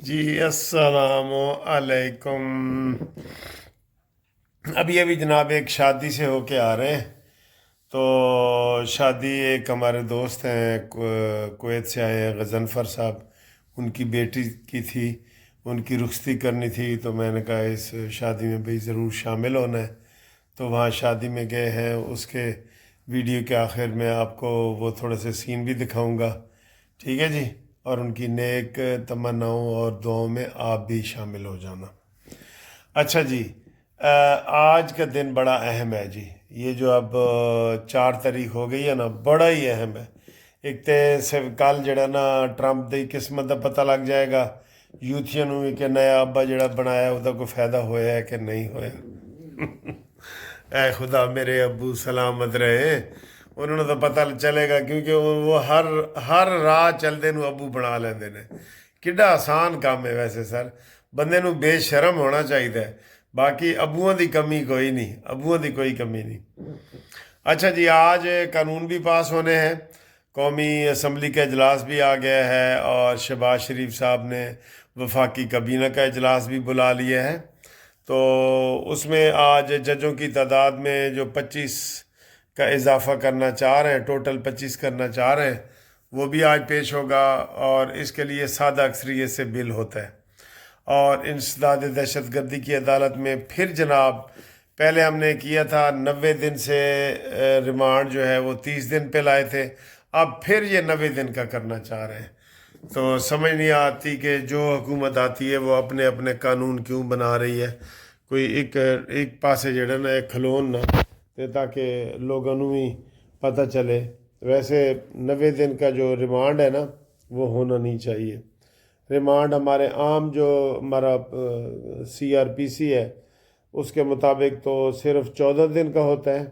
جی السلام علیکم۔ ابھی جناب ایک شادی سے ہو کے آ رہے ہیں۔ تو شادی ایک ہمارے دوست ہیں کویت سے آئے ہیں، غضنفر صاحب، ان کی بیٹی کی تھی، ان کی رخصتی کرنی تھی، تو میں نے کہا اس شادی میں بھئی ضرور شامل ہونا ہے۔ تو وہاں شادی میں گئے ہیں، اس کے ویڈیو کے آخر میں آپ کو وہ تھوڑے سے سین بھی دکھاؤں گا، ٹھیک ہے جی؟ اور ان کی نیک تمناؤں اور دعاؤں میں آپ بھی شامل ہو جانا۔ اچھا جی، آج کا دن بڑا اہم ہے جی۔ یہ جو اب 4 تاریخ ہو گئی ہے نا، بڑا ہی اہم ہے۔ ایک تے سے کل جڑا نا ٹرمپ دی قسمت دا پتہ لگ جائے گا یوتھیاں نوں بھی کہ نیا ابا جڑا بنایا وہ کوئی فائدہ ہویا ہے کہ نہیں ہویا۔ اے خدا میرے ابو سلامت رہے، انہوں نے تو پتہ چلے گا، کیونکہ وہ ہر راہ چلدے نو ابو بنا لیندے نے۔ کڈا آسان کام ہے ویسے سر، بندے نو بے شرم ہونا چاہیے۔ باقی ابوؤں دی کمی کوئی نہیں، ابوؤں دی کوئی کمی نہیں۔ اچھا جی، آج قانون بھی پاس ہونے ہیں، قومی اسمبلی کا اجلاس بھی آ گیا ہے، اور شہباز شریف صاحب نے وفاقی کابینہ کا اجلاس بھی بلا لیا ہے۔ تو اس میں آج ججوں کی تعداد میں جو 25 کا اضافہ کرنا چاہ رہے ہیں، ٹوٹل 25 کرنا چاہ رہے ہیں، وہ بھی آج پیش ہوگا، اور اس کے لیے سادہ اکثریت سے بل ہوتا ہے۔ اور انسداد دہشت گردی کی عدالت میں پھر جناب، پہلے ہم نے کیا تھا 90 دن سے ریمانڈ جو ہے وہ 30 دن پہ لائے تھے، اب پھر یہ 90 دن کا کرنا چاہ رہے ہیں۔ تو سمجھ نہیں آتی کہ جو حکومت آتی ہے وہ اپنے اپنے قانون کیوں بنا رہی ہے، کوئی ایک پاسے جڑا نا ایک کھلون نہ تے تاکہ لوگوں نوں بھی پتہ چلے۔ ویسے 90 دن کا جو ریمانڈ ہے نا وہ ہونا نہیں چاہیے۔ ریمانڈ ہمارے عام جو ہمارا CRPC ہے اس کے مطابق تو صرف 14 دن کا ہوتا ہے،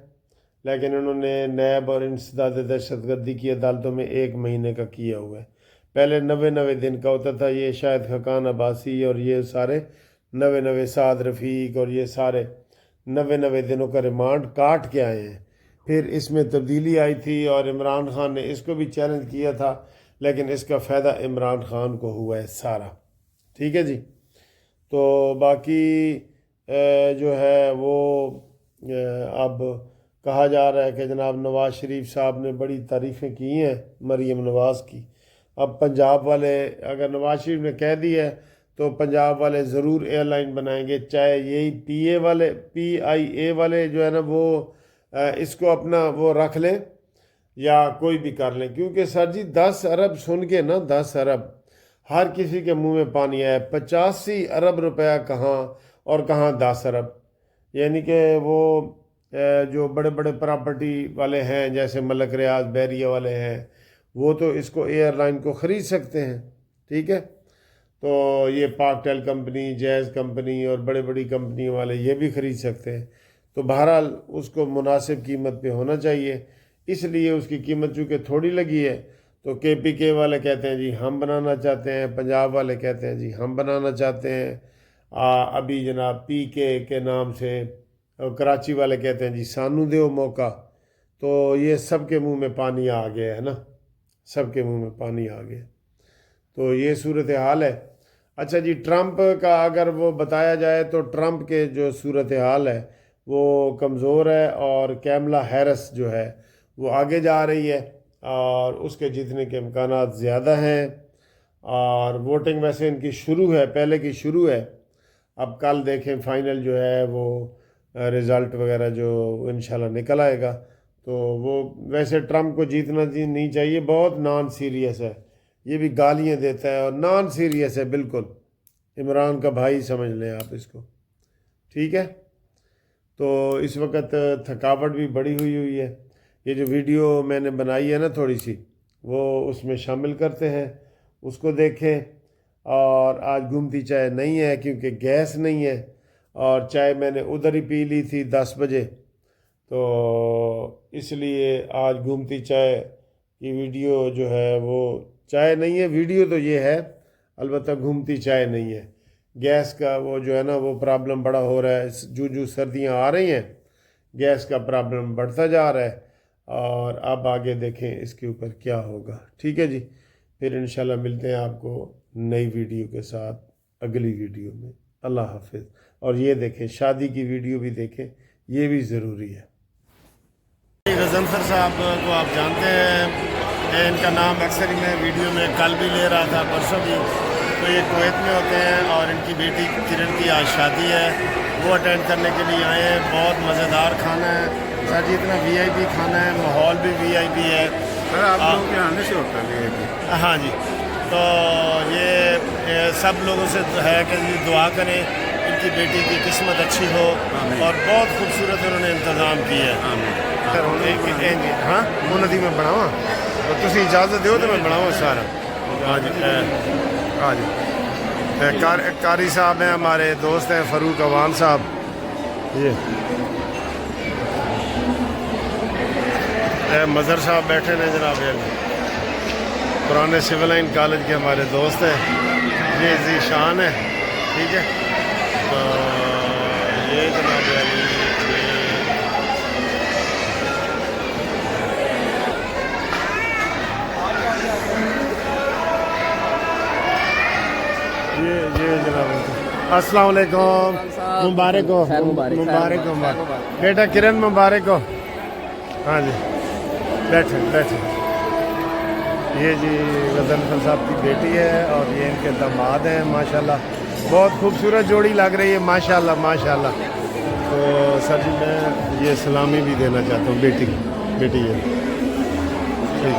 لیکن انہوں نے نیب اور انسداد دہشت گردی کی عدالتوں میں 1 مہینے کا کیا ہوا ہے۔ پہلے 90 دن کا ہوتا تھا، یہ شاید خاقان عباسی اور یہ سارے 90 سعد رفیق اور یہ سارے 90 دنوں کا ریمانڈ کاٹ کے آئے ہیں۔ پھر اس میں تبدیلی آئی تھی اور عمران خان نے اس کو بھی چیلنج کیا تھا، لیکن اس کا فائدہ عمران خان کو ہوا ہے سارا، ٹھیک ہے جی؟ تو باقی جو ہے وہ اب کہا جا رہا ہے کہ جناب نواز شریف صاحب نے بڑی تعریفیں کی ہیں مریم نواز کی۔ اب پنجاب والے، اگر نواز شریف نے کہہ دی ہے تو پنجاب والے ضرور ایئر لائن بنائیں گے، چاہے یہی PIA والے جو ہے نا وہ اس کو اپنا وہ رکھ لیں یا کوئی بھی کر لیں، کیونکہ سر جی 10 ارب سن کے نا، 10 ارب ہر کسی کے منہ میں پانی آیا ہے۔ 85 ارب روپیہ کہاں اور کہاں 10 ارب، یعنی کہ وہ جو بڑے بڑے پراپرٹی والے ہیں جیسے ملک ریاض بحریہ والے ہیں، وہ تو اس کو ایئر لائن کو خرید سکتے ہیں، ٹھیک ہے؟ تو یہ پاک ٹیل کمپنی، جیز کمپنی اور بڑے بڑی کمپنی والے یہ بھی خرید سکتے ہیں۔ تو بہرحال اس کو مناسب قیمت پہ ہونا چاہیے، اس لیے اس کی قیمت چونکہ تھوڑی لگی ہے تو KPK والے کہتے ہیں جی ہم بنانا چاہتے ہیں، پنجاب والے کہتے ہیں جی ہم بنانا چاہتے ہیں، ابھی جناب PK کے نام سے اور کراچی والے کہتے ہیں جی سانو دیو موقع۔ تو یہ سب کے منہ میں پانی آ گیا ہے نا، سب کے منہ میں پانی آ گیا، تو یہ صورتحال ہے۔ اچھا جی، ٹرمپ کا اگر وہ بتایا جائے تو ٹرمپ کے جو صورتحال ہے وہ کمزور ہے، اور کیملا ہیرس جو ہے وہ آگے جا رہی ہے اور اس کے جیتنے کے امکانات زیادہ ہیں۔ اور ووٹنگ ویسے ان کی شروع ہے، پہلے کی شروع ہے، اب کل دیکھیں فائنل جو ہے وہ رزلٹ وغیرہ جو انشاءاللہ نکل آئے گا۔ تو وہ ویسے ٹرمپ کو جیتنا نہیں چاہیے، بہت نان سیریس ہے، یہ بھی گالیاں دیتا ہے اور نان سیریس ہے بالکل، عمران کا بھائی سمجھ لیں آپ اس کو، ٹھیک ہے؟ تو اس وقت تھکاوٹ بھی بڑی ہوئی ہے۔ یہ جو ویڈیو میں نے بنائی ہے نا تھوڑی سی، وہ اس میں شامل کرتے ہیں، اس کو دیکھیں۔ اور آج گھومتی چائے نہیں ہے کیونکہ گیس نہیں ہے، اور چائے میں نے ادھر ہی پی لی تھی 10 بجے، تو اس لیے آج گھومتی چائے کی ویڈیو جو ہے وہ چائے نہیں ہے، ویڈیو تو یہ ہے، البتہ گھومتی چائے نہیں ہے۔ گیس کا وہ جو ہے نا وہ پرابلم بڑا ہو رہا ہے، جو سردیاں آ رہی ہیں گیس کا پرابلم بڑھتا جا رہا ہے، اور اب آگے دیکھیں اس کے اوپر کیا ہوگا، ٹھیک ہے جی؟ پھر انشاءاللہ ملتے ہیں آپ کو نئی ویڈیو کے ساتھ اگلی ویڈیو میں. اللہ حافظ. اور یہ دیکھیں شادی کی ویڈیو بھی دیکھیں, یہ بھی ضروری ہے. غضنفر صاحب کو آپ جانتے ہیں, ان کا نام اکثر ہی میں ویڈیو میں کل بھی لے رہا تھا, پرسوں بھی. تو یہ کویت میں ہوتے ہیں اور ان کی بیٹی کرن کی آج شادی ہے, وہ اٹینڈ کرنے کے لیے آئے ہیں. بہت مزیدار کھانا ہے سر جی, اتنا وی آئی پی کھانا ہے, ماحول بھی وی آئی پی ہے. سر آپ لوگوں کے آنے سے ہوتا ہے. ہاں جی, تو یہ سب لوگوں سے ہے کہ یہ دعا کریں ان کی بیٹی کی قسمت اچھی ہو, اور بہت خوبصورت انہوں نے انتظام کیا ہے. ہاں وہ ندی میں بناواں, تو تسی اجازت دیو تو میں بناواں سارا. ہاں جی ہاں جی, قاری صاحب ہیں ہمارے دوست ہیں, فاروق عوان صاحب. یہ مظہر صاحب بیٹھے ہیں جناب, پرانے سول لائن کالج کے ہمارے دوست ہیں. یہ ذیشان ہے, ٹھیک ہے. تو یہ جناب یہ جناب السلام علیکم, مبارک ہو. مبارک ہو بیٹا کرن, مبارک ہو. ہاں جی بیٹھے بیٹھے. یہ جی غضنفر صاحب کی بیٹی ہے اور یہ ان کے داماد ہیں. ماشاءاللہ بہت خوبصورت جوڑی لگ رہی ہے, ماشاءاللہ ماشاءاللہ. تو سر جی میں یہ سلامی بھی دینا چاہتا ہوں بیٹی ہے, ٹھیک ہے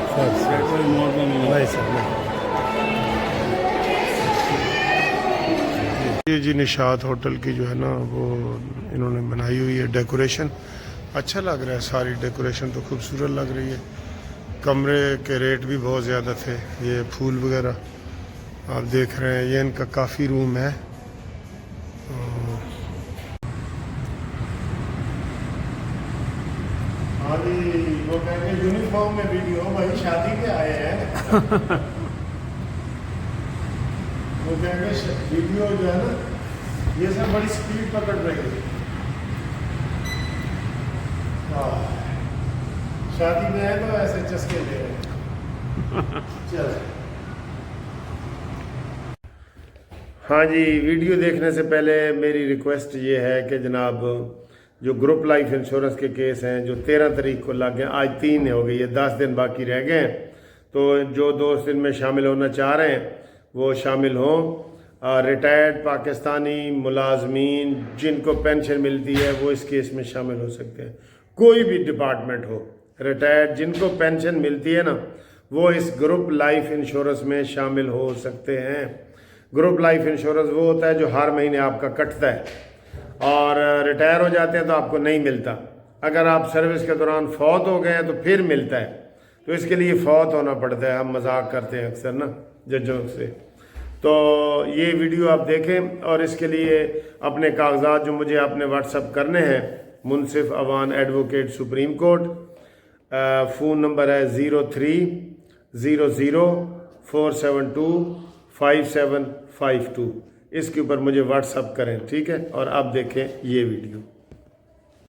سر. نہیں سر نہیں. یہ جی نشاط ہوٹل کی جو ہے نا وہ انہوں نے بنائی ہوئی ہے ڈیکوریشن. اچھا لگ رہا ہے, ساری ڈیکوریشن تو خوبصورت لگ رہی ہے. کمرے کے ریٹ بھی بہت زیادہ تھے. یہ پھول وغیرہ آپ دیکھ رہے ہیں, یہ ان کا کافی روم ہے. ہاں جی, وہ کہیں گے یونیفارم میں ویڈیو بھائی شادی کے آئے ہیں. وہ کہیں گے ویڈیو جو ہے نا یہ سب بڑی سپیڈ پکڑ رہی ہے. شادی میں آئے تو ایسے چسکے دے رہے. چل ہاں جی, ویڈیو دیکھنے سے پہلے میری ریکویسٹ یہ ہے کہ جناب جو گروپ لائف انشورنس کے کیس ہیں جو 13 تاریخ کو لگ گئے, آج 3 ہو گئی ہے, 10 دن باقی رہ گئے ہیں. تو جو دوست ان میں شامل ہونا چاہ رہے ہیں وہ شامل ہوں. ریٹائرڈ پاکستانی ملازمین جن کو پینشن ملتی ہے وہ اس کیس میں شامل ہو سکتے ہیں. کوئی بھی ڈپارٹمنٹ ہو, ریٹائرڈ جن کو پینشن ملتی ہے نا وہ اس گروپ لائف انشورنس میں شامل ہو سکتے ہیں. گروپ لائف انشورنس وہ ہوتا ہے جو ہر مہینے آپ کا کٹتا ہے, اور ریٹائر ہو جاتے ہیں تو آپ کو نہیں ملتا. اگر آپ سروس کے دوران فوت ہو گئے ہیں تو پھر ملتا ہے. تو اس کے لیے فوت ہونا پڑتا ہے. ہم مذاق کرتے ہیں اکثر نا ججوں سے. تو یہ ویڈیو آپ دیکھیں, اور اس کے لیے اپنے کاغذات جو مجھے اپنے واٹس اپ کرنے ہیں, Munsif Awan advocate supreme court, phone number ہے 030047255752. اس کے اوپر مجھے واٹس اپ کریں, ٹھیک ہے. اور اب دیکھیں یہ ویڈیو.